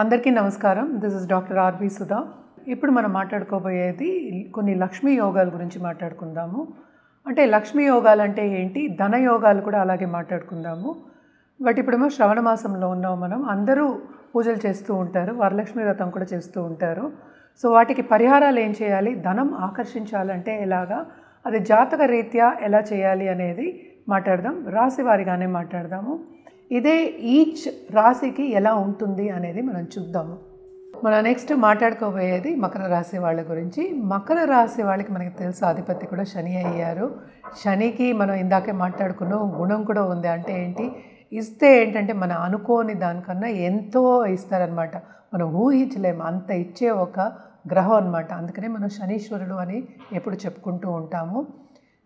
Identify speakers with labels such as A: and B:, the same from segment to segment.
A: అందరికీ నమస్కారం. This is doctor R B Sudha. ఇప్పుడు మనం మాట్లాడుకోబోయేది కొన్ని లక్ష్మీ యోగాల గురించి మాట్లాడుకుందాము. అంటే లక్ష్మీ యోగాలు అంటే ఏంటి, ధన యోగాలు కూడా అలాగే మాట్లాడుకుందాము. బట్ ఇప్పుడేమో శ్రవణ మాసంలో ఉన్నాం మనం. అందరూ పూజలు చేస్తూ ఉంటారు, వరలక్ష్మి వ్రతం కూడా చేస్తూ ఉంటారు. సో వాటికి పరిహారాలు ఏం చేయాలి, ధనం ఆకర్షించాలంటే ఎలాగా, అది జాతక రీత్యా ఎలా చేయాలి అనేది మాట్లాడదాం. రాశి వారిగానే మాట్లాడదాము. ఇదే ఈచ్ రాశికి ఎలా ఉంటుంది అనేది మనం చూద్దాము. మనం నెక్స్ట్ మాట్లాడుకోబోయేది మకర రాశి వాళ్ళ గురించి. మకర రాశి వాళ్ళకి మనకి తెలుసు అధిపతి కూడా శని అయ్యారు. శనికి మనం ఇందాకే మాట్లాడుకున్నాం గుణం కూడా ఉంది. అంటే ఏంటి, ఇస్తే ఏంటంటే మన అనుకోని దానికన్నా ఎంతో ఇస్తారనమాట. మనం ఊహించలేము అంత ఇచ్చే ఒక గ్రహం అనమాట. అందుకనే మనం శనీశ్వరుడు అని ఎప్పుడు చెప్పుకుంటూ ఉంటాము.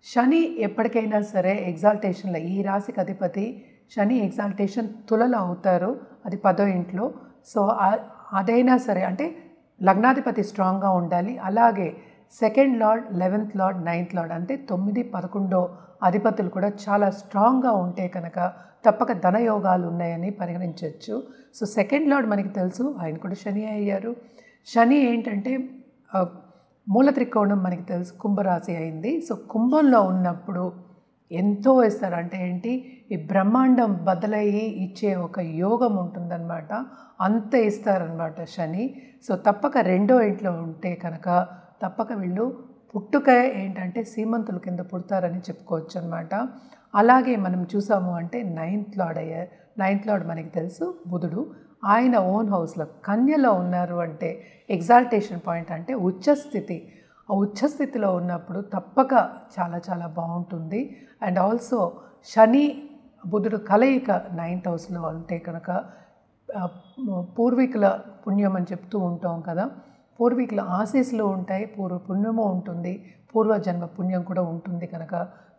A: శని ఎప్పటికైనా సరే ఎగ్జాల్టేషన్లో, ఈ రాశికి అధిపతి శని ఎగ్జాల్టేషన్ తులలో అవుతారు, అది 10వ ఇంట్లో. సో అదైనా సరే అంటే లగ్నాధిపతి స్ట్రాంగ్గా ఉండాలి. అలాగే second lord, 11th lord, 9th lord అంటే 9, 11 అధిపతులు కూడా చాలా స్ట్రాంగ్గా ఉంటే కనుక తప్పక ధనయోగాలు ఉన్నాయని పరిగణించవచ్చు. సో సెకండ్ లార్డ్ మనకి తెలుసు, ఆయన కూడా శని అయ్యారు. శని ఏంటంటే మూల త్రికోణం మనకి తెలుసు, కుంభరాశి అయింది. సో కుంభంలో ఉన్నప్పుడు ఎంతో ఇస్తారు. అంటే ఏంటి, ఈ బ్రహ్మాండం బదులయ్యి ఇచ్చే ఒక యోగం ఉంటుందన్నమాట. అంత ఇస్తారనమాట శని. సో తప్పక 2వ ఇంట్లో ఉంటే కనుక తప్పక వీళ్ళు పుట్టుక ఏంటంటే సీమంతుల కింద పుడతారని చెప్పుకోవచ్చు అనమాట. అలాగే మనం చూసాము అంటే 9th లార్డ్ మనకి తెలుసు బుధుడు. ఆయన ఓన్ హౌస్లో కన్యలో ఉన్నారు అంటే ఎగ్జాల్టేషన్ పాయింట్ అంటే ఉచ్చస్థితి. ఆ ఉచ్చస్థితిలో ఉన్నప్పుడు తప్పక చాలా చాలా బాగుంటుంది. అండ్ ఆల్సో శని బుధుడు కలయిక 9th హౌస్లో ఉంటే కనుక పూర్వీకుల పుణ్యం అని చెప్తూ ఉంటాం కదా, పూర్వీకుల ఆశీస్సులు ఉంటాయి, పూర్వ పుణ్యము ఉంటుంది, పూర్వజన్మ పుణ్యం కూడా ఉంటుంది కనుక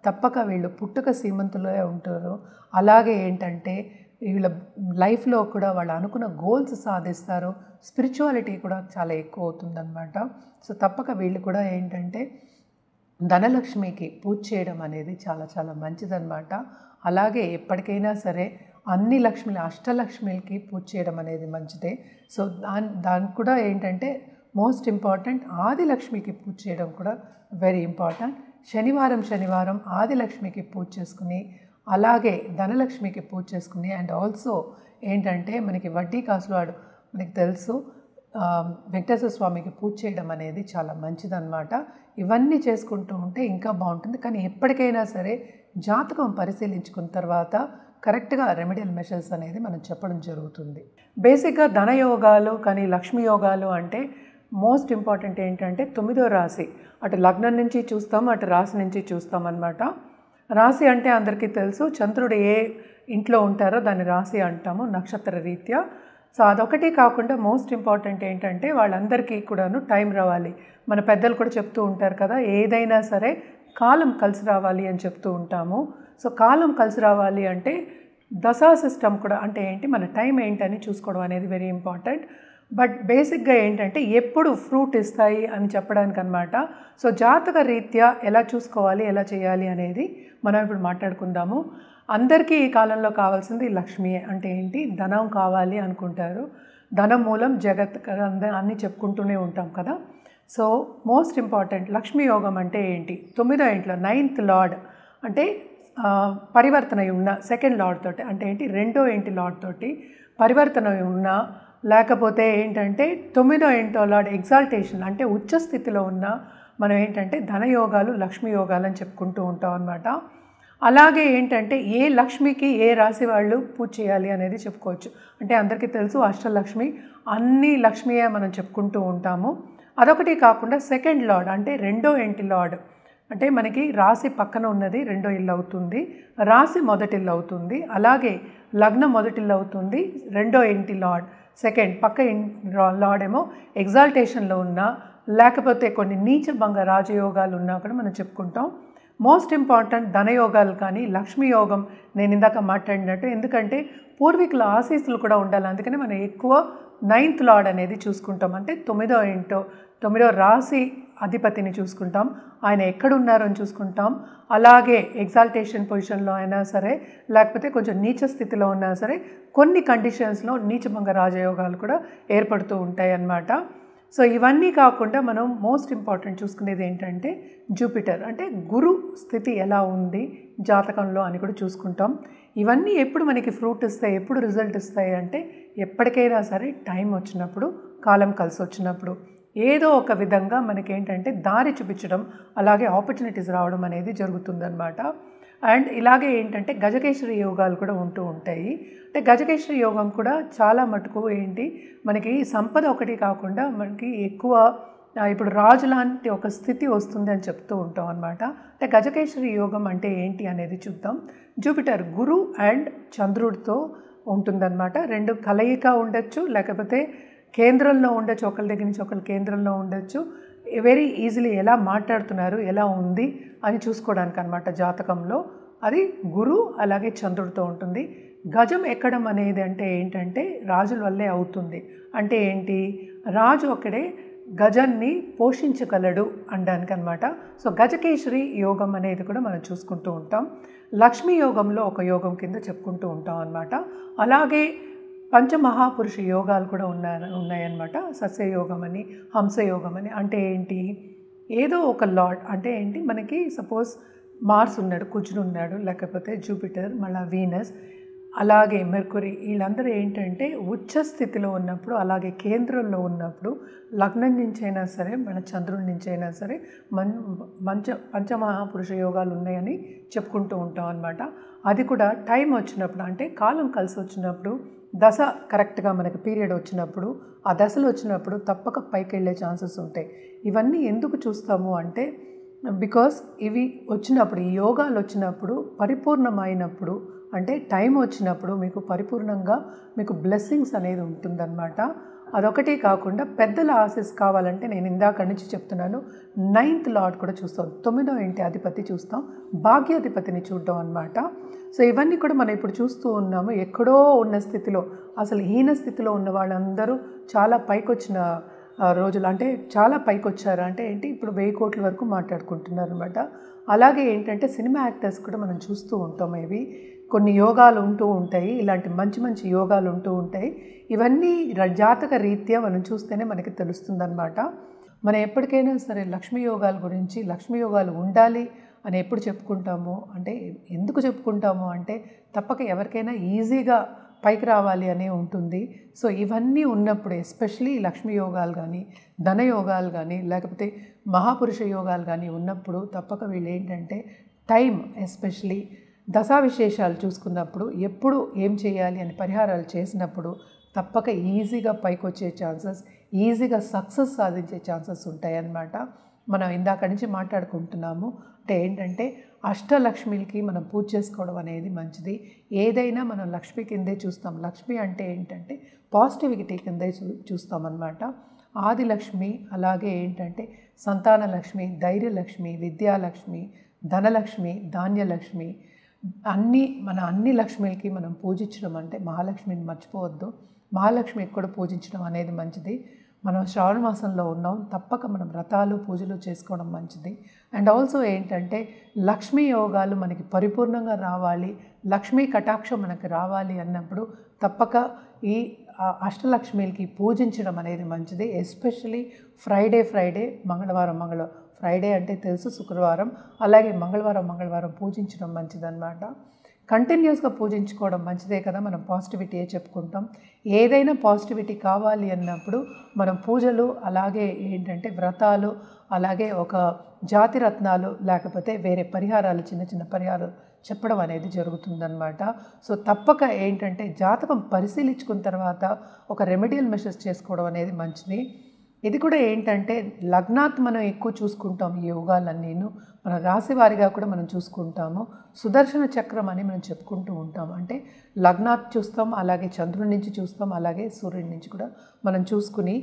A: తప్పక వీళ్ళు పుట్టుక సీమంతులే ఉంటారు. అలాగే ఏంటంటే వీళ్ళ లైఫ్లో కూడా వాళ్ళు అనుకున్న గోల్స్ సాధిస్తారు. స్పిరిచువాలిటీ కూడా చాలా ఎక్కువ అవుతుందన్నమాట. సో తప్పక వీళ్ళు కూడా ఏంటంటే ధనలక్ష్మికి పూజ చేయడం అనేది చాలా చాలా మంచిదన్నమాట. అలాగే ఎప్పటికైనా సరే అన్ని లక్ష్మిలు, అష్టలక్ష్మిలకి పూజ చేయడం అనేది మంచిదే. సో దానికి కూడా ఏంటంటే మోస్ట్ ఇంపార్టెంట్ ఆదిలక్ష్మికి పూజ చేయడం కూడా వెరీ ఇంపార్టెంట్. శనివారం ఆదిలక్ష్మికి పూజ చేసుకుని అలాగే ధనలక్ష్మికి పూజ చేసుకుని అండ్ ఆల్సో ఏంటంటే మనకి వడ్డీ కాసులాడు మనకి తెలుసు వెంకటేశ్వర స్వామికి పూజ చేయడం అనేది చాలా మంచిదన్నమాట. ఇవన్నీ చేసుకుంటూ ఉంటే ఇంకా బాగుంటుంది. కానీ ఎప్పటికైనా సరే జాతకం పరిశీలించుకున్న తర్వాత కరెక్ట్గా రెమెడియల్ మెషర్స్ అనేది మనం చెప్పడం జరుగుతుంది. బేసిక్గా ధనయోగాలు కానీ లక్ష్మీ యోగాలు అంటే మోస్ట్ ఇంపార్టెంట్ ఏంటంటే 9వ రాశి, అటు లగ్నం నుంచి చూస్తాం, అటు రాశి నుంచి చూస్తాం అన్నమాట. రాశి అంటే అందరికీ తెలుసు, చంద్రుడు ఏ ఇంట్లో ఉంటారో దాన్ని రాశి అంటాము నక్షత్ర రీత్యా. సో అదొకటి కాకుండా మోస్ట్ ఇంపార్టెంట్ ఏంటంటే వాళ్ళందరికీ కూడాను టైం రావాలి. మన పెద్దలు కూడా చెప్తూ ఉంటారు కదా, ఏదైనా సరే కాలం కలిసి రావాలి అని చెప్తూ ఉంటాము. సో కాలం కలిసి రావాలి అంటే దశా సిస్టమ్ కూడా అంటే ఏంటి, మన టైం ఏంటని చూసుకోవడం అనేది వెరీ ఇంపార్టెంట్. బట్ బేసిక్గా ఏంటంటే ఎప్పుడు ఫ్రూట్ ఇస్తాయి అని చెప్పడానికి అనమాట. సో జాతక రీత్యా ఎలా చూసుకోవాలి, ఎలా చేయాలి అనేది మనం ఇప్పుడు మాట్లాడుకుందాము. అందరికీ ఈ కాలంలో కావాల్సింది లక్ష్మి. అంటే ఏంటి, ధనం కావాలి అనుకుంటారు. ధనం మూలం జగత్ అన్నీ చెప్పుకుంటూనే ఉంటాం కదా. సో మోస్ట్ ఇంపార్టెంట్ లక్ష్మీ యోగం అంటే ఏంటి, 9వ ఇంట్లో 9th లార్డ్ అంటే పరివర్తన ఉన్న సెకండ్ లార్డ్ తోటి, అంటే ఏంటి 2వ ఇంటి లార్డ్ తోటి పరివర్తన ఉన్న, లేకపోతే ఏంటంటే 9వ ఇంట్లో లార్డ్ ఎగ్జాల్టేషన్ అంటే ఉచ్చ స్థితిలో ఉన్న మనం ఏంటంటే ధనయోగాలు లక్ష్మీ యోగాలు అని చెప్పుకుంటూ ఉంటాం అన్నమాట. అలాగే ఏంటంటే ఏ లక్ష్మికి ఏ రాశి వాళ్ళు పూజ చేయాలి అనేది చెప్పుకోవచ్చు. అంటే అందరికీ తెలుసు అష్టలక్ష్మి, అన్ని లక్ష్మియే మనం చెప్పుకుంటూ ఉంటాము. అదొకటి కాకుండా సెకండ్ లార్డ్ అంటే 2వ ఇంటి లార్డ్ అంటే మనకి రాశి పక్కన ఉన్నది 2వ ఇల్లు అవుతుంది, రాశి మొదటి ఇల్లు అవుతుంది. అలాగే లగ్నం మొదటి ఇల్లు అవుతుంది, 2వ ఇంటి లార్డ్ సెకండ్ పక్క లార్డ్ ఏమో ఎగ్జాల్టేషన్లో ఉన్నా, లేకపోతే కొన్ని నీచభంగ రాజయోగాలు ఉన్నా కూడా మనం చెప్పుకుంటాం. మోస్ట్ ఇంపార్టెంట్ ధనయోగాలు కానీ లక్ష్మీ యోగం నేను ఇందాక మాట్లాడినట్టు, ఎందుకంటే పూర్వీకుల ఆశీస్సులు కూడా ఉండాలి. అందుకని మనం ఎక్కువ 9th లార్డ్ అనేది చూసుకుంటాం. అంటే 9వ రాశి అధిపతిని చూసుకుంటాం, ఆయన ఎక్కడున్నారని చూసుకుంటాం. అలాగే ఎగ్జాల్టేషన్ పొజిషన్లో అయినా సరే, లేకపోతే కొంచెం నీచ స్థితిలో ఉన్నా సరే కొన్ని కండిషన్స్లో నీచభంగ రాజయోగాలు కూడా ఏర్పడుతూ ఉంటాయి అన్నమాట. సో ఇవన్నీ కాకుండా మనం మోస్ట్ ఇంపార్టెంట్ చూసుకునేది ఏంటంటే జూపిటర్, అంటే గురు స్థితి ఎలా ఉంది జాతకంలో అని కూడా చూసుకుంటాం. ఇవన్నీ ఎప్పుడు మనకి ఫ్రూట్ ఇస్తాయి, ఎప్పుడు రిజల్ట్ ఇస్తాయి అంటే ఎప్పటికైనా సరే టైం వచ్చినప్పుడు, కాలం కలిసి వచ్చినప్పుడు ఏదో ఒక విధంగా మనకేంటంటే దారి చూపించడం, అలాగే ఆపర్చునిటీస్ రావడం అనేది జరుగుతుందన్నమాట. అండ్ ఇలాగే ఏంటంటే గజకేశ్వరి యోగాలు కూడా ఉంటూ ఉంటాయి. అంటే గజకేశ్వరి యోగం కూడా చాలా మటుకు ఏంటి మనకి సంపద ఒకటి కాకుండా మనకి ఎక్కువ ఇప్పుడు రాజు లాంటి ఒక స్థితి వస్తుంది అని చెప్తూ ఉంటాం అన్నమాట. అంటే గజకేశ్వరి యోగం అంటే ఏంటి అనేది చూద్దాం. జూపిటర్ గురు అండ్ చంద్రుడితో ఉంటుందన్నమాట. రెండు కలయిక ఉండొచ్చు, లేకపోతే కేంద్రంలో ఉండొచ్చు, ఒకరి దగ్గర నుంచి ఒకరి కేంద్రంలో ఉండొచ్చు. వెరీ ఈజీలీ ఎలా మాట్లాడుతున్నారు, ఎలా ఉంది అని చూసుకోవడానికి అనమాట జాతకంలో. అది గురు అలాగే చంద్రుడితో ఉంటుంది. గజం ఎక్కడం అనేది అంటే ఏంటంటే రాజుల వల్లే అవుతుంది. అంటే ఏంటి, రాజు ఒక్కడే గజాన్ని పోషించగలడు అనడానికి అనమాట. సో గజకేశ్వరి యోగం అనేది కూడా మనం చూసుకుంటూ ఉంటాం. లక్ష్మీ యోగంలో ఒక యోగం కింద చెప్పుకుంటూ ఉంటాం అన్నమాట. అలాగే పంచమహాపురుష యోగాలు కూడా ఉన్నాయన్నమాట. సస్యయోగం అని, హంసయోగం అని. అంటే ఏంటి, ఏదో ఒక లార్డ్, అంటే ఏంటి మనకి సపోజ్ మార్స్ ఉన్నాడు, కుజుడు ఉన్నాడు, లేకపోతే జూపిటర్, మళ్ళీ వీనస్, అలాగే మెర్కురీ, వీళ్ళందరూ ఏంటంటే ఉచ్చ స్థితిలో ఉన్నప్పుడు, అలాగే కేంద్రంలో ఉన్నప్పుడు లగ్నం నుంచి అయినా సరే మన చంద్రుడి నుంచి అయినా సరే పంచమహాపురుష యోగాలు ఉన్నాయని చెప్పుకుంటూ ఉంటాం అన్నమాట. అది కూడా టైం వచ్చినప్పుడు, అంటే కాలం కలిసి వచ్చినప్పుడు, దశ కరెక్ట్గా మనకి పీరియడ్ వచ్చినప్పుడు, ఆ దశలు వచ్చినప్పుడు తప్పక పైకి వెళ్ళే ఛాన్సెస్ ఉంటాయి. ఇవన్నీ ఎందుకు చూస్తాము అంటే బికాస్ ఇవి వచ్చినప్పుడు, ఈ యోగాలు వచ్చినప్పుడు పరిపూర్ణమైనప్పుడు, అంటే టైం వచ్చినప్పుడు మీకు పరిపూర్ణంగా మీకు బ్లెస్సింగ్స్ అనేది ఉంటుందన్నమాట. అదొకటే కాకుండా పెద్దల ఆశీస్ కావాలంటే నేను ఇందాక నుంచి చెప్తున్నాను, 9th లార్డ్ కూడా చూస్తాం, 9వ ఇంటి అధిపతి చూస్తాం, భాగ్యాధిపతిని చూడడం అన్నమాట. సో ఇవన్నీ కూడా మనం ఇప్పుడు చూస్తూ ఉన్నాము. ఎక్కడో ఉన్న స్థితిలో, అసలు హీన స్థితిలో ఉన్న వాళ్ళందరూ చాలా పైకొచ్చిన రోజులు, అంటే చాలా పైకి వచ్చారు. అంటే ఏంటి, ఇప్పుడు 1000 కోట్ల వరకు మాట్లాడుకుంటున్నారు అనమాట. అలాగే ఏంటంటే సినిమా యాక్టర్స్ కూడా మనం చూస్తూ ఉంటాం. ఇవి కొన్ని యోగాలు ఉంటూ ఉంటాయి, ఇలాంటి మంచి మంచి యోగాలు ఉంటూ ఉంటాయి. ఇవన్నీ జాతక రీత్యా మనం చూస్తేనే మనకి తెలుస్తుందన్నమాట. మనం ఎప్పటికైనా సరే లక్ష్మీ యోగాల గురించి, లక్ష్మీ యోగాలు ఉండాలి అని ఎప్పుడు చెప్పుకుంటాము అంటే, ఎందుకు చెప్పుకుంటాము అంటే తప్పక ఎవరికైనా ఈజీగా పైకి రావాలి అనే ఉంటుంది. సో ఇవన్నీ ఉన్నప్పుడు, ఎస్పెషలీ లక్ష్మీ యోగాలు కానీ, ధన యోగాలు కానీ, లేకపోతే మహాపురుష యోగాలు కానీ ఉన్నప్పుడు తప్పక వీళ్ళు ఏంటంటే టైం, ఎస్పెషలీ దశా విశేషాలు చూసుకున్నప్పుడు, ఎప్పుడు ఏం చేయాలి అని పరిహారాలు చేసినప్పుడు తప్పక ఈజీగా పైకి వచ్చే ఛాన్సెస్, ఈజీగా సక్సెస్ సాధించే ఛాన్సెస్ ఉంటాయన్నమాట. మనం ఇందాక నుంచి మాట్లాడుకుంటున్నాము. అంటే ఏంటంటే అష్టలక్ష్మికి మనం పూజ చేసుకోవడం అనేది మంచిది. ఏదైనా మనం లక్ష్మి కిందే చూస్తాం. లక్ష్మి అంటే ఏంటంటే పాజిటివిటీ కిందే చూస్తామన్నమాట. ఆదిలక్ష్మి, అలాగే ఏంటంటే సంతాన లక్ష్మి, ధైర్యలక్ష్మి, విద్యాలక్ష్మి, ధనలక్ష్మి, ధాన్యలక్ష్మి, అన్ని లక్ష్మికి మనం పూజించడం అంటే మహాలక్ష్మిని మర్చిపోవద్దు. మహాలక్ష్మికి కూడా పూజించడం అనేది మంచిది. మనం శ్రావణ మాసంలో ఉన్నాం, తప్పక మనం వ్రతాలు పూజలు చేసుకోవడం మంచిది. అండ్ ఆల్సో ఏంటంటే లక్ష్మీ యోగాలు మనకి పరిపూర్ణంగా రావాలి, లక్ష్మీ కటాక్షం మనకి రావాలి అన్నప్పుడు తప్పక ఈ అష్టలక్ష్మికి పూజించడం అనేది మంచిది. ఎస్పెషలీ ఫ్రైడే, మంగళవారం ఫ్రైడే అంటే తెలుసు, శుక్రవారం, అలాగే మంగళవారం పూజించడం మంచిదన్నమాట. కంటిన్యూస్గా పూజించుకోవడం మంచిదే కదా. మనం పాజిటివిటీయే చెప్పుకుంటాం. ఏదైనా పాజిటివిటీ కావాలి అన్నప్పుడు మనం పూజలు, అలాగే ఏంటంటే వ్రతాలు, అలాగే ఒక జాతి రత్నాలు, లేకపోతే వేరే పరిహారాలు, చిన్న పరిహారాలు చెప్పడం అనేది జరుగుతుందన్నమాట. సో తప్పక ఏంటంటే జాతకం పరిశీలించుకున్న తర్వాత ఒక రెమెడియల్ మెషర్స్ చేసుకోవడం అనేది మంచిది. ఇది కూడా ఏంటంటే లగ్నాత్ మనం ఎక్కువ చూసుకుంటాం. ఈ యోగాలన్నీను మన రాశి వారిగా కూడా మనం చూసుకుంటాము. సుదర్శన చక్రం అని మనం చెప్పుకుంటూ ఉంటాం. అంటే లగ్నాత్ చూస్తాం, అలాగే చంద్రుడి నుంచి చూస్తాం, అలాగే సూర్యుడి నుంచి కూడా మనం చూసుకుని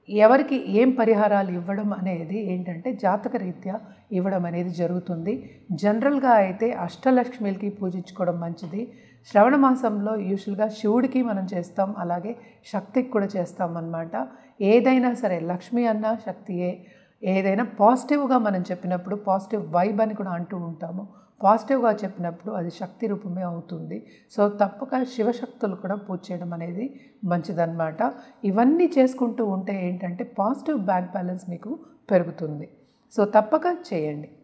A: ఎవరికి ఏం పరిహారాలు ఇవ్వడం అనేది ఏంటంటే జాతక రీత్యా ఇవ్వడం అనేది జరుగుతుంది. జనరల్గా అయితే అష్టలక్ష్మికి పూజించుకోవడం మంచిది. శ్రవణ మాసంలో యూజువల్గా శివుడికి మనం చేస్తాం, అలాగే శక్తికి కూడా చేస్తాం అన్నమాట. ఏదైనా సరే లక్ష్మి అన్నా శక్తియే, ఏదైనా పాజిటివ్గా మనం చెప్పినప్పుడు పాజిటివ్ వైబ్ అని కూడా అంటూ ఉంటాము. పాజిటివ్గా చెప్పినప్పుడు అది శక్తి రూపమే అవుతుంది. సో తప్పక శివశక్తులు కూడా పూజ చేయడం అనేది మంచిదన్నమాట. ఇవన్నీ చేసుకుంటూ ఉంటే ఏంటంటే పాజిటివ్ బ్యాంక్ బ్యాలెన్స్ మీకు పెరుగుతుంది. సో తప్పక చేయండి.